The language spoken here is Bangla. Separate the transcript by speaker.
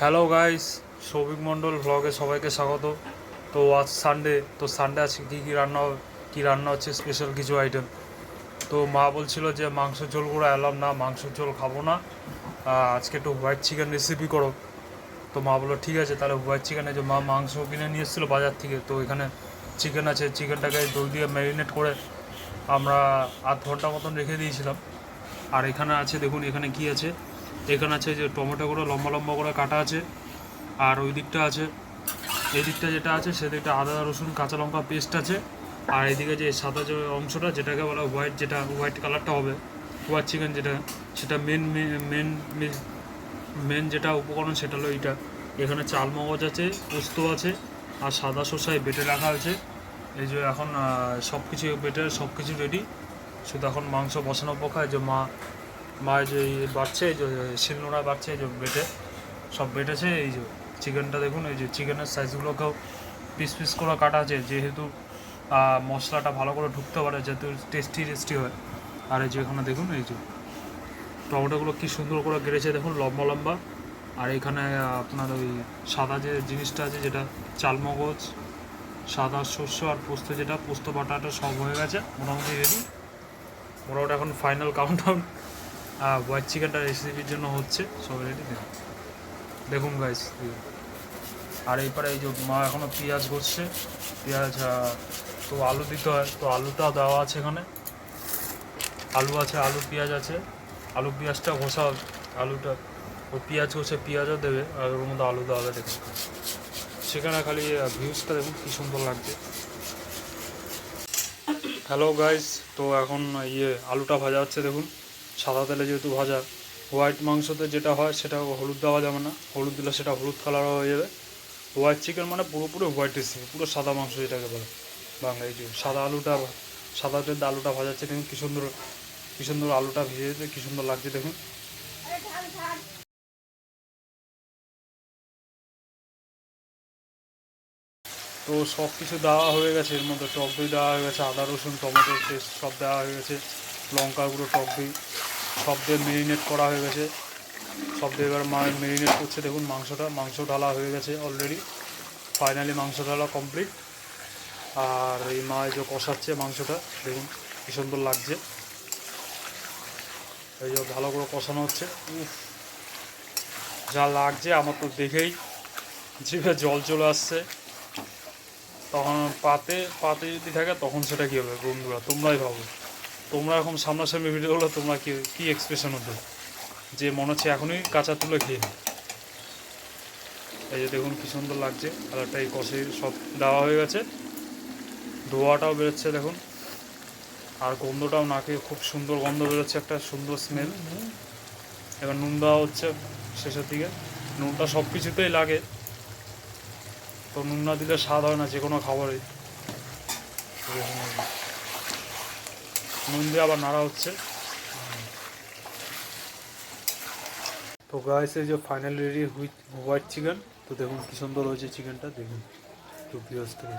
Speaker 1: হ্যালো গাইস, সৌভিক মণ্ডল ভ্লগে সবাইকে স্বাগত। তো আজ সানডে, তো সানডে আজকে কী রান্না হচ্ছে স্পেশাল কিছু আইটেম। তো মা বলছিল যে মাংস ঝোল করে এলাম না, মাংস ঝোল খাবো না, আজকে একটু হোয়াইট চিকেন রেসিপি করো। তো মা বললো ঠিক আছে, তাহলে হোয়াইট চিকেনে যে মা মাংস কিনে নিয়ে এসেছিলো বাজার থেকে, তো এখানে চিকেন আছে, চিকেনটাকে দই দিয়ে ম্যারিনেট করে আমরা আধ ঘন্টা মতন রেখে দিয়েছিলাম। আর এখানে আছে দেখুন, এখানে কি আছে, এখানে আছে যে টমেটোগুলো লম্বা লম্বা করে কাটা আছে। আর ওই দিকটা আছে, এই দিকটা যেটা আছে সেদিকটা আদা রসুন কাঁচা লঙ্কা পেস্ট আছে। আর এইদিকে যে সাদা যে অংশটা যেটাকে বলা হোয়াইট, যেটা হোয়াইট কালারটা হবে হোয়াইট চিকেন যেটা, সেটা মেন মেন যেটা উপকরণ সেটা হলো এইটা। এখানে চাল মগজ আছে, পোস্ত আছে, আর সাদা শসায় বেটে রাখা আছে। এই যে এখন সব কিছু বেটে সব কিছু রেডি, শুধু এখন মাংস বসানো পকায় যে মা যে বাড়ছে, এই যে শিলনোড়া বাড়ছে, এই যে বেটে সব বেটেছে। এই যে চিকেনটা দেখুন, এই যে চিকেনের সাইজগুলোকেও পিস পিস করে কাটা আছে, যেহেতু মশলাটা ভালো করে ঢুকতে পারে, যেহেতু টেস্টি হয়। আর এই যে এখানে দেখুন, এই যে টমেটোগুলো কী সুন্দর করে কেটেছে দেখুন, লম্বা লম্বা। আর এখানে আপনার ওই সাদা যে জিনিসটা আছে, যেটা চালমগজ, সাদা শস্য আর পোস্ত, যেটা পোস্ত বাটাটা সব হয়ে গেছে মোটামুটি রেডি। মোটামুটি এখন ফাইনাল কাউন্টডাউন হোয়াইট চিকেনটা রেসিপির জন্য হচ্ছে, সব রেডি। দেখুন দেখুন গাইস। আর এইপারে এই যে মা এখনও পেঁয়াজ করছে, পেঁয়াজ তো আলু দিতে হয়, তো আলুটাও দেওয়া আছে এখানে, আলু আছে, আলু পেঁয়াজ আছে, আলু পেঁয়াজটা ঘষা হবে, আলুটা ও পেঁয়াজ ঘষে পেঁয়াজও দেবে, আর ওর মধ্যে আলু দেওয়া হবে। দেখুন সেখানে খালি ভিউজটা দেখুন কী সুন্দর লাগছে। হ্যালো গাইস, তো এখন আলুটা ভাজা হচ্ছে দেখুন, সাদা তেলে যেহেতু ভাজা। হোয়াইট মাংসতে যেটা হয় সেটা হলুদ দেওয়া যাবে না, হলুদ দিলে সেটা হলুদ কালার হয়ে যাবে। হোয়াইট চিকেন মানে পুরোপুরি হোয়াইট রেসিপি, পুরো সাদা মাংস যেটাকে বলে বাংলা। এই যে সাদা আলুটা, সাদা তেল আলুটা ভাজাচ্ছে দেখুন, কী সুন্দর আলুটা ভেজে যেতে কী সুন্দর লাগছে দেখুন। তো সব কিছু দেওয়া হয়ে গেছে, এর মধ্যে টক দই দেওয়া হয়ে গেছে, আদা রসুন টমেটো পেস্ট সব দেওয়া হয়ে গেছে, লঙ্কা গুঁড়ো, টক দই সব দিয়ে মেরিনেট করা হয়ে গেছে। সব দিয়ে এবার মা মেরিনেট করছে দেখুন মাংস ঢালা হয়ে গেছে অলরেডি, ফাইনালি মাংস ঢালা কমপ্লিট। আর এই মা এই যে কষাচ্ছে মাংসটা দেখুন কী সুন্দর লাগছে, এই যে ভালো করে কষানো হচ্ছে। উফ, যা লাগছে আমার তো দেখেই জিভে জল চলে আসছে। তখন পাতে পাতে যদি থাকে তখন সেটা কী হবে বন্ধুরা, তোমরাই ভাবো। তোমরা এখন সামনাসামনি ভিডিও হলো, তোমরা কী এক্সপ্রেশন হতো, যে মনে হচ্ছে এখনই কাঁচা তুলে খেয়ে। এই যে দেখুন কী সুন্দর লাগছে কালারটা, এই কষে সব দেওয়া হয়ে গেছে, ধোয়াটাও বেরোচ্ছে দেখুন, আর গন্ধটাও নাকে খুব সুন্দর গন্ধ বেরোচ্ছে, একটা সুন্দর স্মেল। এবার নুন দেওয়া হচ্ছে শেষের দিকে, নুনটা সব কিছুতেই লাগে, তো নুন না দিলে স্বাদ হয় না যে কোনো খাবারই। নুন দিয়ে আবার নাড়া হচ্ছে। তো গাইস, এই যে final ready with white chicken. তো দেখুন কী সুন্দর হয়েছে চিকেনটা, দেখুন একটু ভিউজ থেকে।